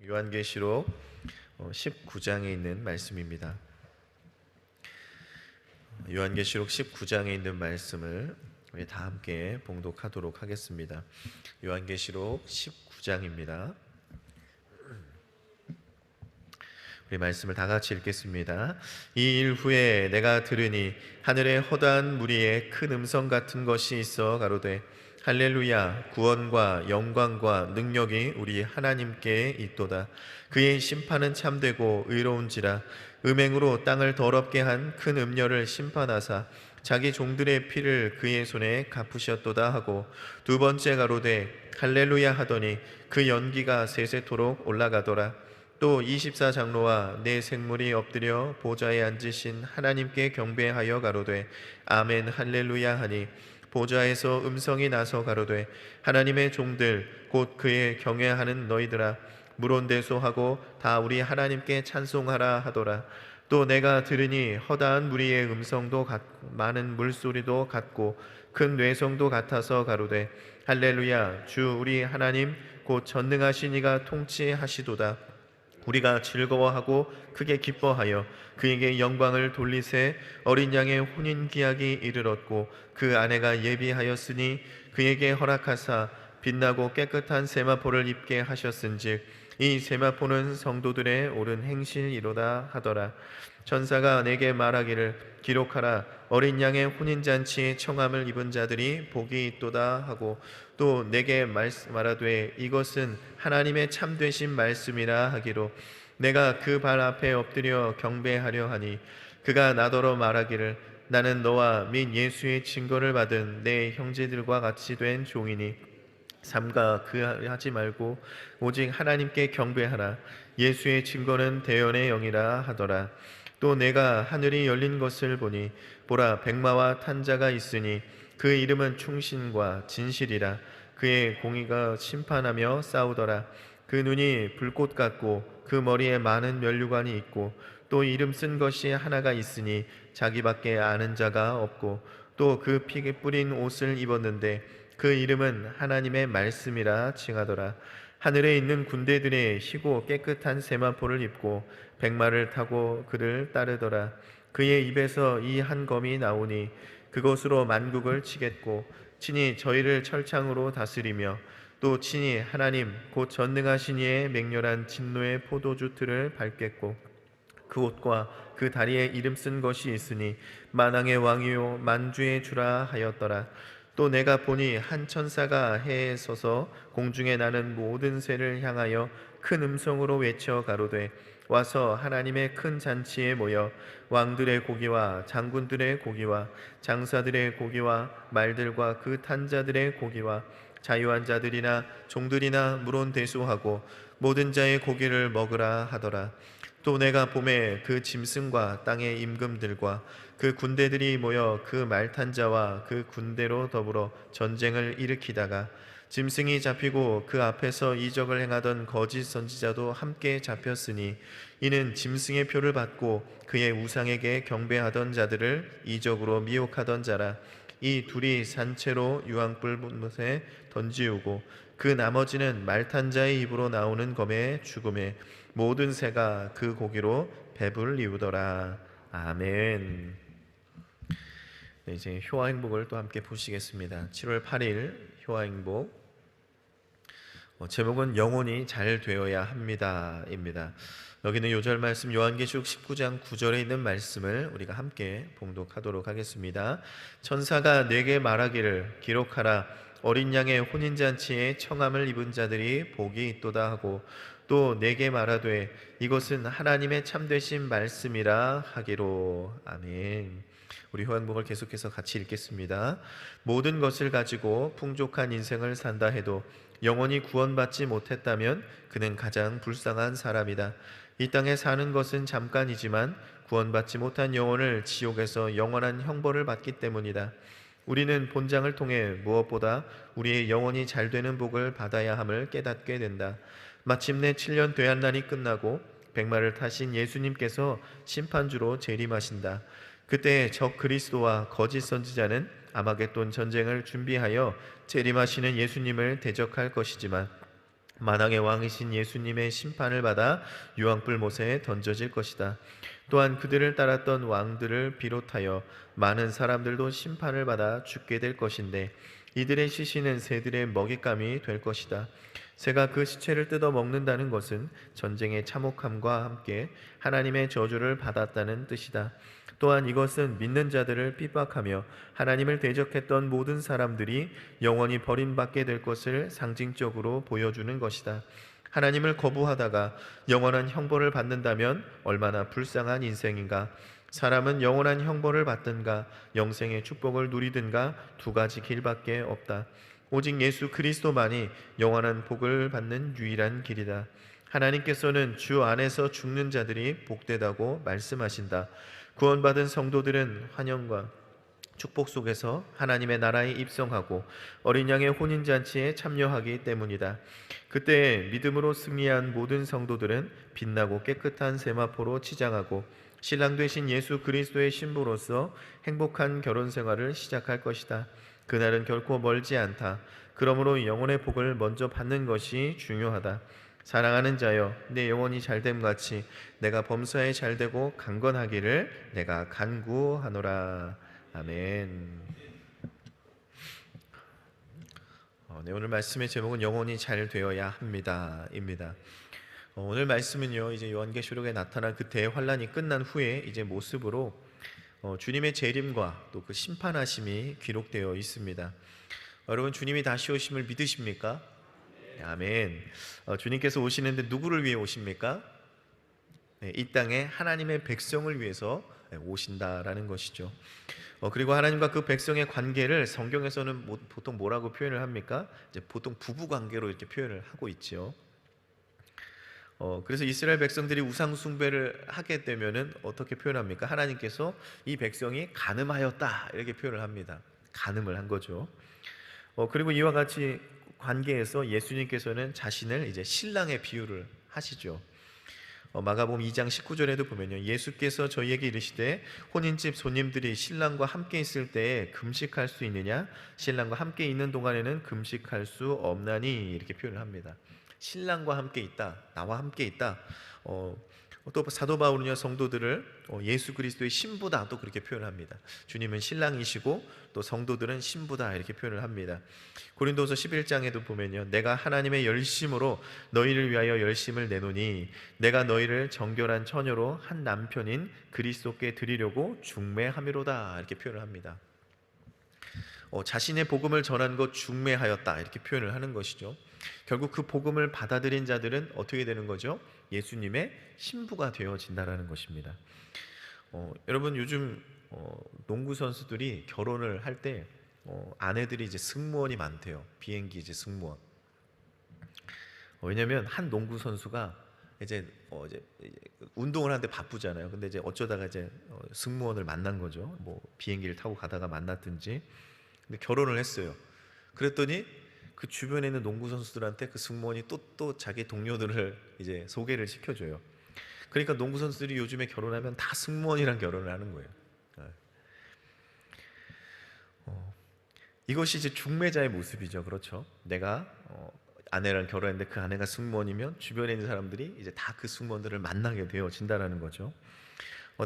요한계시록 19장에 있는 말씀입니다. 요한계시록 19장에 있는 말씀을 우리 다 함께 봉독하도록 하겠습니다. 요한계시록 19장입니다. 우리 말씀을 다 같이 읽겠습니다. 이 일 후에 내가 들으니 하늘에 허다한 무리의 큰 음성 같은 것이 있어 가로되 할렐루야, 구원과 영광과 능력이 우리 하나님께 있도다. 그의 심판은 참되고 의로운지라. 음행으로 땅을 더럽게 한 큰 음녀를 심판하사 자기 종들의 피를 그의 손에 갚으셨도다 하고, 두 번째 가로되 할렐루야 하더니 그 연기가 세세토록 올라가더라. 또 24장로와 네 생물이 엎드려 보좌에 앉으신 하나님께 경배하여 가로되 아멘 할렐루야 하니, 보좌에서 음성이 나서 가로되 하나님의 종들 곧 그의 경외하는 너희들아, 물온대소하고 다 우리 하나님께 찬송하라 하더라. 또 내가 들으니 허다한 무리의 음성도 많은 물소리도 같고 큰 뇌성도 같아서 가로되 할렐루야, 주 우리 하나님 곧 전능하신 이가 통치하시도다. 우리가 즐거워하고 크게 기뻐하여 그에게 영광을 돌리세. 어린 양의 혼인 기약이 이르렀고 그 아내가 예비하였으니 그에게 허락하사 빛나고 깨끗한 세마포를 입게 하셨은즉 이 세마포는 성도들의 옳은 행실이로다 하더라. 천사가 내게 말하기를 기록하라, 어린 양의 혼인잔치에 청함을 입은 자들이 복이 있도다 하고, 또 내게 말하되 이것은 하나님의 참되신 말씀이라 하기로, 내가 그 발 앞에 엎드려 경배하려 하니 그가 나더러 말하기를 나는 너와 및 예수의 증거를 받은 내 형제들과 같이 된 종이니 삼가 그 하지 말고 오직 하나님께 경배하라. 예수의 증거는 대언의 영이라 하더라. 또 내가 하늘이 열린 것을 보니 보라, 백마와 탄 자가 있으니 그 이름은 충신과 진실이라. 그의 공의가 심판하며 싸우더라. 그 눈이 불꽃 같고 그 머리에 많은 면류관이 있고 또 이름 쓴 것이 하나가 있으니 자기밖에 아는 자가 없고, 또 그 피에 뿌린 옷을 입었는데 그 이름은 하나님의 말씀이라 칭하더라. 하늘에 있는 군대들의 희고 깨끗한 세마포를 입고 백마를 타고 그를 따르더라. 그의 입에서 이 한 검이 나오니 그것으로 만국을 치겠고 친히 저희를 철창으로 다스리며 또 친히 하나님 곧 전능하신 이의 맹렬한 진노의 포도주 틀을 밟겠고, 그 옷과 그 다리에 이름 쓴 것이 있으니 만왕의 왕이요 만주의 주라 하였더라. 또 내가 보니 한 천사가 해에 서서 공중에 나는 모든 새를 향하여 큰 음성으로 외쳐 가로되 와서 하나님의 큰 잔치에 모여 왕들의 고기와 장군들의 고기와 장사들의 고기와 말들과 그 탄자들의 고기와 자유한 자들이나 종들이나 물온대소하고 모든 자의 고기를 먹으라 하더라. 또 내가 봄에 그 짐승과 땅의 임금들과 그 군대들이 모여 그 말탄 자와 그 군대로 더불어 전쟁을 일으키다가 짐승이 잡히고 그 앞에서 이적을 행하던 거짓 선지자도 함께 잡혔으니, 이는 짐승의 표를 받고 그의 우상에게 경배하던 자들을 이적으로 미혹하던 자라. 이 둘이 산채로 유황불못에 던지우고 그 나머지는 말탄 자의 입으로 나오는 검에 죽음에 모든 새가 그 고기로 배불리우더라. 아멘. 네, 이제 효화행복을 또 함께 보시겠습니다. 7월 8일 효화행복 제목은 영혼이 잘 되어야 합니다입니다. 여기는 요절 말씀 요한계시록 19장 9절에 있는 말씀을 우리가 함께 봉독하도록 하겠습니다. 천사가 내게 말하기를 기록하라, 어린 양의 혼인잔치에 청함을 입은 자들이 복이 있도다 하고, 또 내게 말하되 이것은 하나님의 참되신 말씀이라 하기로. 아멘. 우리 효한복을 계속해서 같이 읽겠습니다. 모든 것을 가지고 풍족한 인생을 산다 해도 영원히 구원받지 못했다면 그는 가장 불쌍한 사람이다. 이 땅에 사는 것은 잠깐이지만 구원받지 못한 영혼을 지옥에서 영원한 형벌을 받기 때문이다. 우리는 본장을 통해 무엇보다 우리의 영혼이 잘 되는 복을 받아야 함을 깨닫게 된다. 마침내 7년 되한날이 끝나고 백마를 타신 예수님께서 심판주로 재림하신다. 그때 적 그리스도와 거짓 선지자는 아마겟돈 전쟁을 준비하여 재림하시는 예수님을 대적할 것이지만 만왕의 왕이신 예수님의 심판을 받아 유황불 못에 던져질 것이다. 또한 그들을 따랐던 왕들을 비롯하여 많은 사람들도 심판을 받아 죽게 될 것인데 이들의 시신은 새들의 먹잇감이 될 것이다. 새가 그 시체를 뜯어 먹는다는 것은 전쟁의 참혹함과 함께 하나님의 저주를 받았다는 뜻이다. 또한 이것은 믿는 자들을 핍박하며 하나님을 대적했던 모든 사람들이 영원히 버림받게 될 것을 상징적으로 보여주는 것이다. 하나님을 거부하다가 영원한 형벌을 받는다면 얼마나 불쌍한 인생인가. 사람은 영원한 형벌을 받든가 영생의 축복을 누리든가 두 가지 길밖에 없다. 오직 예수 그리스도만이 영원한 복을 받는 유일한 길이다. 하나님께서는 주 안에서 죽는 자들이 복되다고 말씀하신다. 구원받은 성도들은 환영과 축복 속에서 하나님의 나라에 입성하고 어린 양의 혼인잔치에 참여하기 때문이다. 그때 믿음으로 승리한 모든 성도들은 빛나고 깨끗한 세마포로 치장하고 신랑 되신 예수 그리스도의 신부로서 행복한 결혼 생활을 시작할 것이다. 그날은 결코 멀지 않다. 그러므로 영혼의 복을 먼저 받는 것이 중요하다. 사랑하는 자여, 내 영혼이 잘됨 같이 내가 범사에 잘되고 강건하기를 내가 간구하노라. 아멘. 네, 오늘 말씀의 제목은 영혼이 잘 되어야 합니다입니다. 오늘 말씀은요, 이제 요한계시록에 나타난 그 대환란이 끝난 후에 이제 모습으로 주님의 재림과 또 그 심판하심이 기록되어 있습니다. 여러분, 주님이 다시 오심을 믿으십니까? 아멘. 주님께서 오시는데 누구를 위해 오십니까? 네, 이 땅에 하나님의 백성을 위해서 오신다라는 것이죠. 그리고 하나님과 그 백성의 관계를 성경에서는 보통 뭐라고 표현을 합니까? 이제 보통 부부 관계로 이렇게 표현을 하고 있죠. 그래서 이스라엘 백성들이 우상 숭배를 하게 되면은 어떻게 표현합니까? 하나님께서 이 백성이 간음하였다 이렇게 표현을 합니다. 간음을 한 거죠. 그리고 이와 같이 관계에서 예수님께서는 자신을 이제 신랑의 비유를 하시죠. 마가복음 2장 19절에도 보면요, 예수께서 저희에게 이르시되 혼인집 손님들이 신랑과 함께 있을 때에 금식할 수 있느냐? 신랑과 함께 있는 동안에는 금식할 수 없나니 이렇게 표현을 합니다. 신랑과 함께 있다, 나와 함께 있다. 또 사도 바울은요, 성도들을 예수 그리스도의 신부다 또 그렇게 표현합니다. 주님은 신랑이시고 또 성도들은 신부다 이렇게 표현을 합니다. 고린도서 11장에도 보면요, 내가 하나님의 열심으로 너희를 위하여 열심을 내노니 내가 너희를 정결한 처녀로 한 남편인 그리스도께 드리려고 중매함이로다 이렇게 표현을 합니다. 자신의 복음을 전한 것 중매하였다 이렇게 표현을 하는 것이죠. 결국 그 복음을 받아들인 자들은 어떻게 되는 거죠? 예수님의 신부가 되어진다라는 것입니다. 여러분, 요즘 농구 선수들이 결혼을 할 때 아내들이 이제 승무원이 많대요. 비행기 이제 승무원. 왜냐하면 한 농구 선수가 이제 운동을 하는데 바쁘잖아요. 근데 이제 어쩌다가 이제 승무원을 만난 거죠. 뭐 비행기를 타고 가다가 만났든지. 근데 결혼을 했어요. 그랬더니 그 주변에 있는 농구 선수들한테 그 승무원이 또 자기 동료들을 이제 소개를 시켜줘요. 그러니까 농구 선수들이 요즘에 결혼하면 다 승무원이랑 결혼을 하는 거예요. 이것이 이제 중매자의 모습이죠. 그렇죠? 내가 아내랑 결혼했는데 그 아내가 승무원이면 주변에 있는 사람들이 이제 다 그 승무원들을 만나게 되어진다라는 거죠.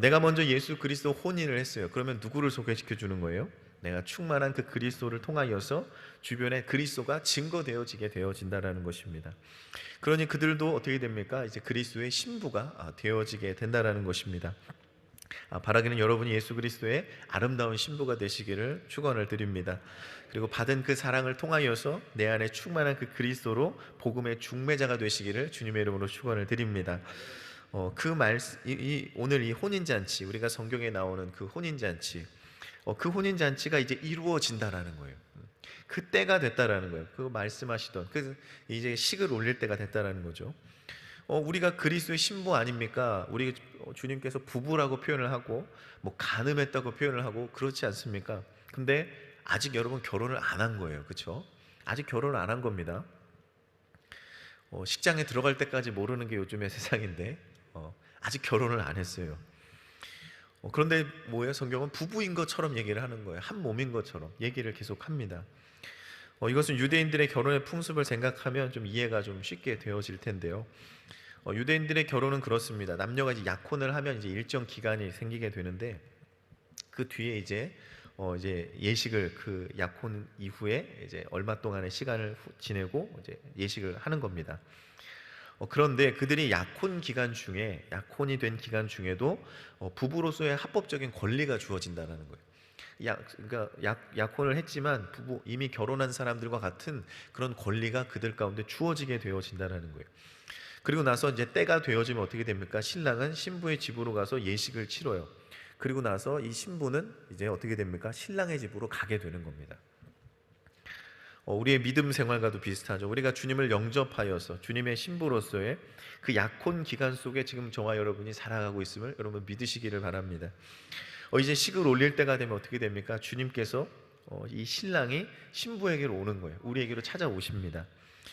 내가 먼저 예수 그리스도 혼인을 했어요. 그러면 누구를 소개시켜 주는 거예요? 내가 충만한 그 그리스도를 통하여서 주변에 그리스도가 증거되어지게 되어진다라는 것입니다. 그러니 그들도 어떻게 됩니까? 이제 그리스도의 신부가 되어지게 된다라는 것입니다. 바라기는 여러분이 예수 그리스도의 아름다운 신부가 되시기를 축원을 드립니다. 그리고 받은 그 사랑을 통하여서 내 안에 충만한 그 그리스도로 복음의 중매자가 되시기를 주님의 이름으로 축원을 드립니다. 오늘 이 혼인잔치, 우리가 성경에 나오는 그 혼인잔치, 그 혼인잔치가 이제 이루어진다라는 거예요. 그 때가 됐다라는 거예요. 그 말씀하시던 이제 식을 올릴 때가 됐다라는 거죠. 우리가 그리스도의 신부 아닙니까? 우리 주님께서 부부라고 표현을 하고 뭐 간음했다고 표현을 하고 그렇지 않습니까? 근데 아직 여러분 결혼을 안 한 거예요. 그렇죠? 아직 결혼을 안 한 겁니다. 식장에 들어갈 때까지 모르는 게 요즘의 세상인데 아직 결혼을 안 했어요. 그런데 뭐예요? 성경은 부부인 것처럼 얘기를 하는 거예요. 한 몸인 것처럼 얘기를 계속 합니다. 이것은 유대인들의 결혼의 풍습을 생각하면 좀 이해가 좀 쉽게 되어질 텐데요. 유대인들의 결혼은 그렇습니다. 남녀가 이제 약혼을 하면 이제 일정 기간이 생기게 되는데 그 뒤에 이제 예식을 그 약혼 이후에 이제 얼마 동안의 시간을 지내고 이제 예식을 하는 겁니다. 그런데 그들이 약혼이 된 기간 중에도 부부로서의 합법적인 권리가 주어진다는 거예요. 그러니까 약혼을 했지만 이미 결혼한 사람들과 같은 그런 권리가 그들 가운데 주어지게 되어진다는 거예요. 그리고 나서 이제 때가 되어지면 어떻게 됩니까? 신랑은 신부의 집으로 가서 예식을 치러요. 그리고 나서 이 신부는 이제 어떻게 됩니까? 신랑의 집으로 가게 되는 겁니다. 우리의 믿음 생활과도 비슷하죠. 우리가 주님을 영접하여서 주님의 신부로서의 그 약혼 기간 속에 지금 저와 여러분이 살아가고 있음을 여러분 믿으시기를 바랍니다. 이제 식을 올릴 때가 되면 어떻게 됩니까? 주님께서 이 신랑이 신부에게로 오는 거예요. 우리에게로 찾아오십니다.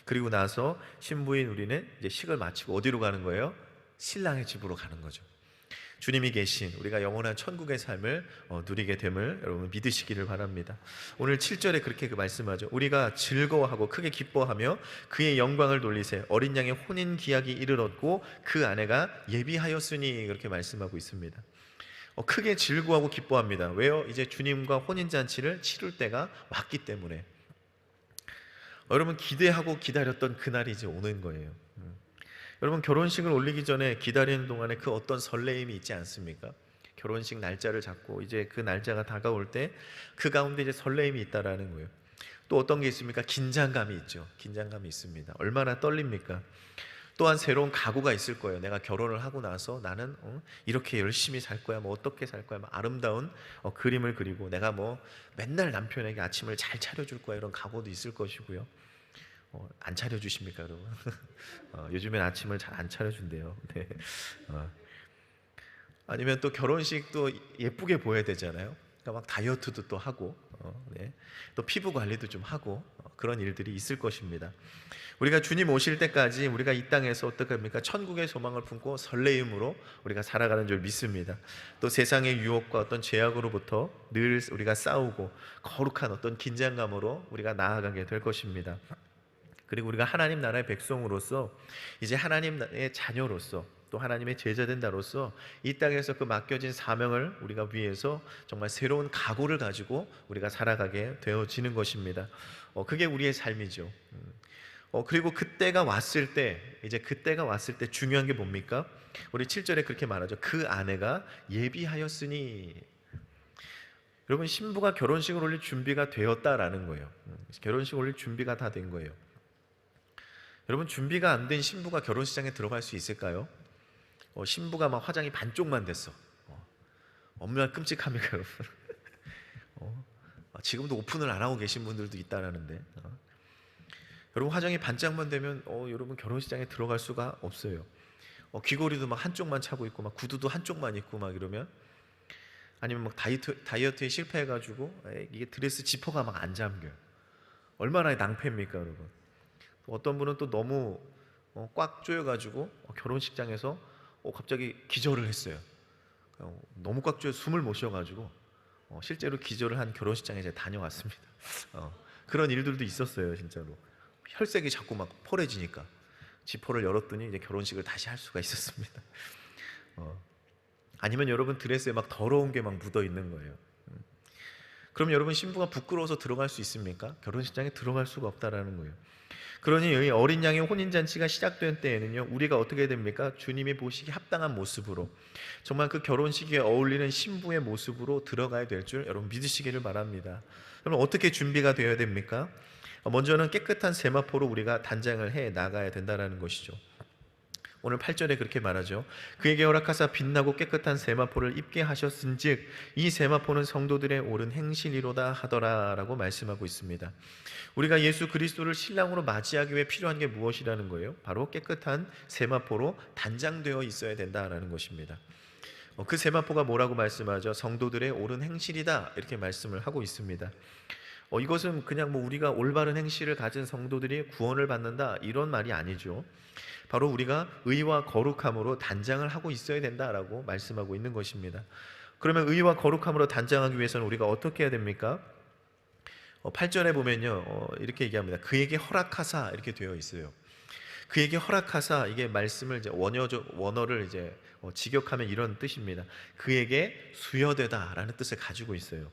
그리고 나서 신부인 우리는 이제 식을 마치고 어디로 가는 거예요? 신랑의 집으로 가는 거죠. 주님이 계신 우리가 영원한 천국의 삶을 누리게 됨을 여러분 믿으시기를 바랍니다. 오늘 7절에 그렇게 말씀하죠. 우리가 즐거워하고 크게 기뻐하며 그의 영광을 돌리세. 어린 양의 혼인 기약이 이르렀고 그 아내가 예비하였으니 그렇게 말씀하고 있습니다. 크게 즐거워하고 기뻐합니다. 왜요? 이제 주님과 혼인잔치를 치를 때가 왔기 때문에. 여러분 기대하고 기다렸던 그날이 이제 오는 거예요. 여러분 결혼식을 올리기 전에 기다리는 동안에 그 어떤 설레임이 있지 않습니까? 결혼식 날짜를 잡고 이제 그 날짜가 다가올 때 그 가운데 이제 설레임이 있다라는 거예요. 또 어떤 게 있습니까? 긴장감이 있죠. 긴장감이 있습니다. 얼마나 떨립니까? 또한 새로운 각오가 있을 거예요. 내가 결혼을 하고 나서 나는 이렇게 열심히 살 거야. 뭐 어떻게 살 거야. 뭐 아름다운 그림을 그리고 내가 뭐 맨날 남편에게 아침을 잘 차려줄 거야. 이런 각오도 있을 것이고요. 안 차려주십니까, 여러분? 요즘엔 아침을 잘 안 차려준대요. 네. 아니면 또 결혼식도 예쁘게 보여야 되잖아요. 그러니까 막 다이어트도 또 하고, 네. 또 피부 관리도 좀 하고 그런 일들이 있을 것입니다. 우리가 주님 오실 때까지 우리가 이 땅에서 어떻게 합니까? 천국의 소망을 품고 설레임으로 우리가 살아가는 줄 믿습니다. 또 세상의 유혹과 어떤 죄악으로부터 늘 우리가 싸우고 거룩한 어떤 긴장감으로 우리가 나아가게 될 것입니다. 그리고 우리가 하나님 나라의 백성으로서 이제 하나님의 자녀로서 또 하나님의 제자된다로서 이 땅에서 그 맡겨진 사명을 우리가 위해서 정말 새로운 각오를 가지고 우리가 살아가게 되어지는 것입니다. 그게 우리의 삶이죠. 그리고 그때가 왔을 때 중요한 게 뭡니까? 우리 7절에 그렇게 말하죠. 그 아내가 예비하였으니. 여러분 신부가 결혼식을 올릴 준비가 되었다라는 거예요. 결혼식 올릴 준비가 다 된 거예요. 여러분 준비가 안 된 신부가 결혼식장에 들어갈 수 있을까요? 신부가 막 화장이 반쪽만 됐어. 얼마나 끔찍합니까, 여러분? 지금도 오픈을 안 하고 계신 분들도 있다라는데. 여러분 화장이 반짝만 되면 여러분 결혼식장에 들어갈 수가 없어요. 귀걸이도 막 한쪽만 차고 있고 막 구두도 한쪽만 입고 막 이러면, 아니면 막 다이어트에 실패해가지고 이게 드레스 지퍼가 막 안 잠겨요. 얼마나 낭패입니까, 여러분? 어떤 분은 또 너무 꽉 조여가지고 결혼식장에서 갑자기 기절을 했어요. 너무 꽉 조여 숨을 못 쉬어가지고 실제로 기절을 한 결혼식장에 제가 다녀왔습니다. 그런 일들도 있었어요, 진짜로. 혈색이 자꾸 막 펄해지니까 지퍼를 열었더니 이제 결혼식을 다시 할 수가 있었습니다. 아니면 여러분 드레스에 막 더러운 게 막 묻어 있는 거예요. 그럼 여러분 신부가 부끄러워서 들어갈 수 있습니까? 결혼식장에 들어갈 수가 없다라는 거예요. 그러니 이 어린 양의 혼인잔치가 시작된 때에는요, 우리가 어떻게 됩니까? 주님이 보시기 합당한 모습으로 정말 그 결혼식에 어울리는 신부의 모습으로 들어가야 될 줄 여러분 믿으시기를 바랍니다. 그럼 어떻게 준비가 되어야 됩니까? 먼저는 깨끗한 세마포로 우리가 단장을 해 나가야 된다는 것이죠. 오늘 8절에 그렇게 말하죠. 그에게 허락하사 빛나고 깨끗한 세마포를 입게 하셨은즉 이 세마포는 성도들의 옳은 행실이로다 하더라 라고 말씀하고 있습니다. 우리가 예수 그리스도를 신랑으로 맞이하기 위해 필요한 게 무엇이라는 거예요? 바로 깨끗한 세마포로 단장되어 있어야 된다라는 것입니다. 그 세마포가 뭐라고 말씀하죠? 성도들의 옳은 행실이다 이렇게 말씀을 하고 있습니다. 이것은 그냥 뭐 우리가 올바른 행실을 가진 성도들이 구원을 받는다 이런 말이 아니죠. 바로 우리가 의와 거룩함으로 단장을 하고 있어야 된다라고 말씀하고 있는 것입니다. 그러면 의와 거룩함으로 단장하기 위해서는 우리가 어떻게 해야 됩니까? 8절에 보면요, 이렇게 얘기합니다. 그에게 허락하사 이렇게 되어 있어요. 그에게 허락하사, 이게 말씀을 이제 원어를 이제 직역하면 이런 뜻입니다. 그에게 수여되다라는 뜻을 가지고 있어요.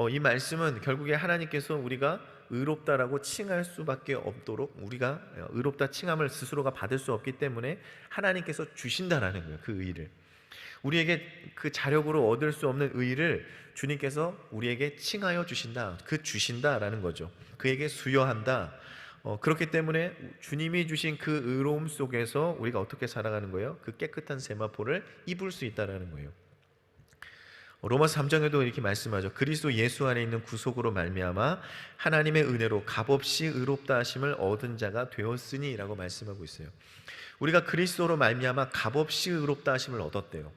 이 말씀은 결국에 하나님께서 우리가 의롭다라고 칭할 수밖에 없도록, 우리가 의롭다 칭함을 스스로가 받을 수 없기 때문에 하나님께서 주신다라는 거예요. 그 의를 우리에게, 그 자력으로 얻을 수 없는 의를 주님께서 우리에게 칭하여 주신다, 그 주신다라는 거죠. 그에게 수여한다. 그렇기 때문에 주님이 주신 그 의로움 속에서 우리가 어떻게 살아가는 거예요? 그 깨끗한 세마포를 입을 수 있다라는 거예요. 로마서 3장에도 이렇게 말씀하죠. 그리스도 예수 안에 있는 구속으로 말미암아 하나님의 은혜로 값없이 의롭다 하심을 얻은 자가 되었으니라고 말씀하고 있어요. 우리가 그리스도로 말미암아 값없이 의롭다 하심을 얻었대요.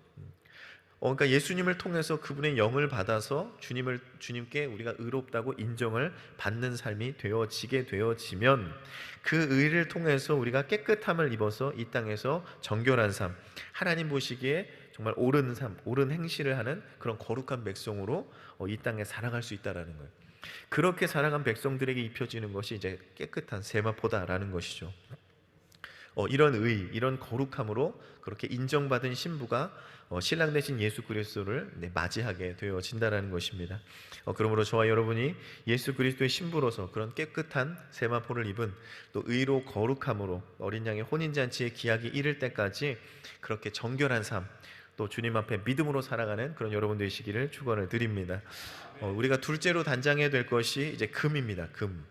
그러니까 예수님을 통해서 그분의 영을 받아서 주님께 우리가 의롭다고 인정을 받는 삶이 되어지면 그 의를 통해서 우리가 깨끗함을 입어서 이 땅에서 정결한 삶, 하나님 보시기에 정말 옳은 삶, 옳은 행실을 하는 그런 거룩한 백성으로 이 땅에 살아갈 수 있다라는 거예요. 그렇게 살아간 백성들에게 입혀지는 것이 이제 깨끗한 세마포다라는 것이죠. 이런 의, 이런 거룩함으로 그렇게 인정받은 신부가 신랑 되신 예수 그리스도를 맞이하게 되어진다는 것입니다. 그러므로 저와 여러분이 예수 그리스도의 신부로서 그런 깨끗한 세마포를 입은 또 의로 거룩함으로 어린 양의 혼인잔치의 기약이 이를 때까지 그렇게 정결한 삶, 또 주님 앞에 믿음으로 살아가는 그런 여러분 되시기를 축원을 드립니다. 우리가 둘째로 단장해야 될 것이 이제 금입니다. 금.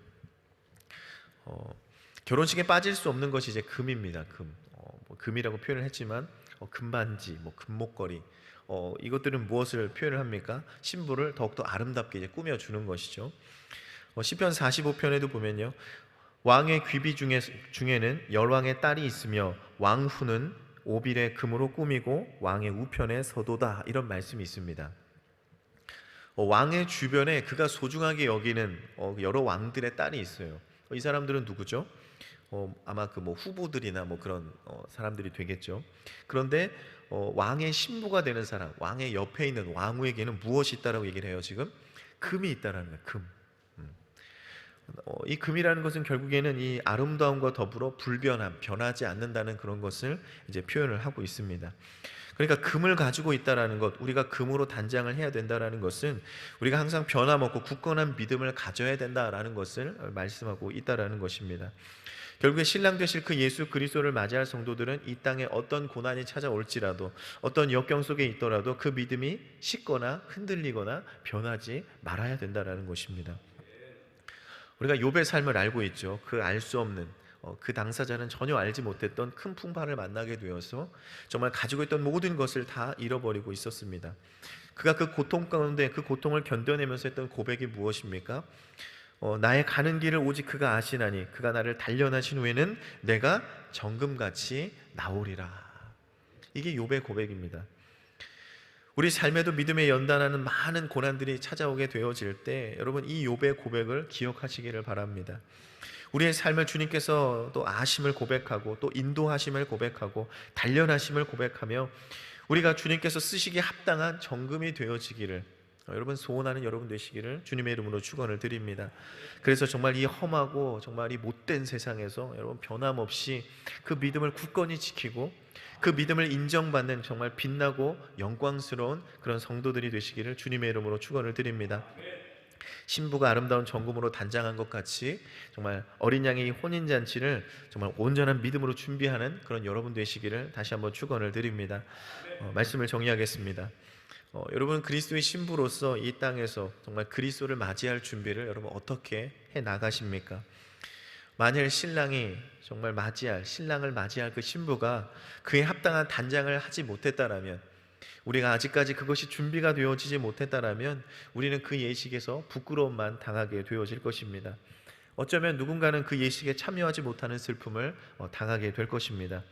결혼식에 빠질 수 없는 것이 이제 금입니다. 금. 금이라고 표현을 했지만 금반지, 금목걸이, 이것들은 무엇을 표현을 합니까? 신부를 더욱더 아름답게 이제 꾸며주는 것이죠. 시편 45편에도 보면요, 왕의 귀비 중에는 열왕의 딸이 있으며 왕후는 오빌의 금으로 꾸미고 왕의 우편에 서도다, 이런 말씀이 있습니다. 왕의 주변에 그가 소중하게 여기는 여러 왕들의 딸이 있어요. 이 사람들은 누구죠? 아마 후보들이나 그런 사람들이 되겠죠. 그런데 왕의 신부가 되는 사람, 왕의 옆에 있는 왕후에게는 무엇이 있다라고 얘기를 해요? 지금 금이 있다라는 거예요. 금. 이 금이라는 것은 결국에는 이 아름다움과 더불어 불변함, 변하지 않는다는 그런 것을 이제 표현을 하고 있습니다. 그러니까 금을 가지고 있다라는 것, 우리가 금으로 단장을 해야 된다라는 것은 우리가 항상 변함없고 굳건한 믿음을 가져야 된다라는 것을 말씀하고 있다라는 것입니다. 결국에 신랑 되실 그 예수 그리스도를 맞이할 성도들은 이 땅에 어떤 고난이 찾아올지라도, 어떤 역경 속에 있더라도 그 믿음이 식거나 흔들리거나 변하지 말아야 된다라는 것입니다. 우리가 욥의 삶을 알고 있죠. 그 알 수 없는, 그 당사자는 전혀 알지 못했던 큰 풍파를 만나게 되어서 정말 가지고 있던 모든 것을 다 잃어버리고 있었습니다. 그가 그 고통 가운데 그 고통을 견뎌내면서 했던 고백이 무엇입니까? 나의 가는 길을 오직 그가 아시나니 그가 나를 단련하신 후에는 내가 정금같이 나오리라. 이게 욥의 고백입니다. 우리 삶에도 믿음에 연단하는 많은 고난들이 찾아오게 되어질 때 여러분, 이 욥의 고백을 기억하시기를 바랍니다. 우리의 삶을 주님께서 또 아심을 고백하고 또 인도하심을 고백하고 단련하심을 고백하며 우리가 주님께서 쓰시기에 합당한 정금이 되어지기를 여러분 소원하는 여러분 되시기를 주님의 이름으로 축원을 드립니다. 그래서 정말 이 험하고 정말 이 못된 세상에서 여러분 변함없이 그 믿음을 굳건히 지키고 그 믿음을 인정받는 정말 빛나고 영광스러운 그런 성도들이 되시기를 주님의 이름으로 축원을 드립니다. 신부가 아름다운 정금으로 단장한 것 같이 정말 어린 양의 혼인잔치를 정말 온전한 믿음으로 준비하는 그런 여러분 되시기를 다시 한번 축원을 드립니다. 말씀을 정리하겠습니다. 여러분, 그리스도의 신부로서 이 땅에서 정말 그리스도를 맞이할 준비를 여러분 어떻게 해 나가십니까? 만일 신랑이 정말 신랑을 맞이할 그 신부가 그에 합당한 단장을 하지 못했다라면, 우리가 아직까지 그것이 준비가 되어지지 못했다라면 우리는 그 예식에서 부끄러움만 당하게 되어질 것입니다. 어쩌면 누군가는 그 예식에 참여하지 못하는 슬픔을 당하게 될 것입니다.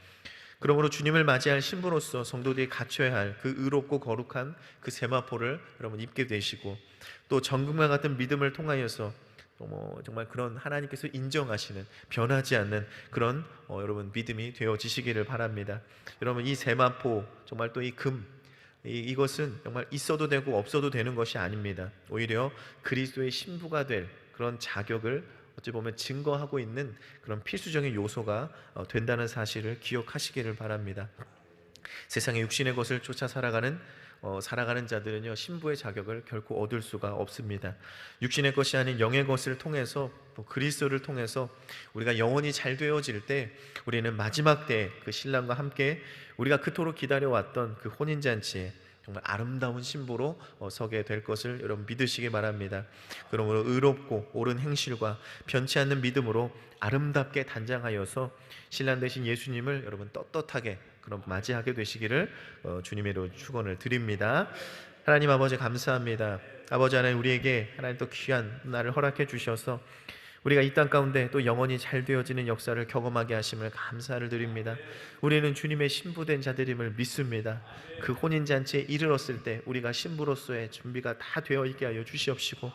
그러므로 주님을 맞이할 신부로서 성도들이 갖춰야 할 그 의롭고 거룩한 그 세마포를 여러분 입게 되시고, 또 정금과 같은 믿음을 통하여서 정말 그런 하나님께서 인정하시는 변하지 않는 그런 여러분 믿음이 되어지시기를 바랍니다. 여러분, 이 세마포 정말 또 이 금, 이것은 정말 있어도 되고 없어도 되는 것이 아닙니다. 오히려 그리스도의 신부가 될 그런 자격을 어찌 보면 증거하고 있는 그런 필수적인 요소가 된다는 사실을 기억하시기를 바랍니다. 세상의 육신의 것을 쫓아 살아가는 자들은요, 신부의 자격을 결코 얻을 수가 없습니다. 육신의 것이 아닌 영의 것을 통해서, 또 그리스도를 통해서 우리가 영혼이 잘 되어질 때, 우리는 마지막 때 그 신랑과 함께 우리가 그토록 기다려왔던 그 혼인 잔치에 정말 아름다운 신부로 서게 될 것을 여러분 믿으시기 바랍니다. 그러므로 의롭고 옳은 행실과 변치 않는 믿음으로 아름답게 단장하여서 신랑 되신 예수님을 여러분 떳떳하게 그럼 맞이하게 되시기를 주님의 이름으로 축원을 드립니다. 하나님 아버지 감사합니다. 아버지 하나님, 우리에게 하나님 또 귀한 날을 허락해 주셔서 우리가 이 땅 가운데 또 영원히 잘 되어지는 역사를 경험하게 하심을 감사를 드립니다. 우리는 주님의 신부된 자들임을 믿습니다. 그 혼인잔치에 이르렀을 때 우리가 신부로서의 준비가 다 되어 있게 하여 주시옵시고,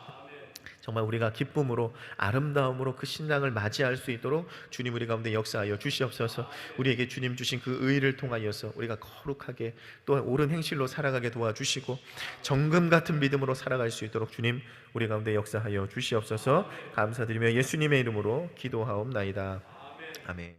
정말 우리가 기쁨으로 아름다움으로 그 신랑을 맞이할 수 있도록 주님 우리 가운데 역사하여 주시옵소서. 우리에게 주님 주신 그 의를 통하여서 우리가 거룩하게 또 옳은 행실로 살아가게 도와주시고, 정금 같은 믿음으로 살아갈 수 있도록 주님 우리 가운데 역사하여 주시옵소서. 감사드리며 예수님의 이름으로 기도하옵나이다. 아멘.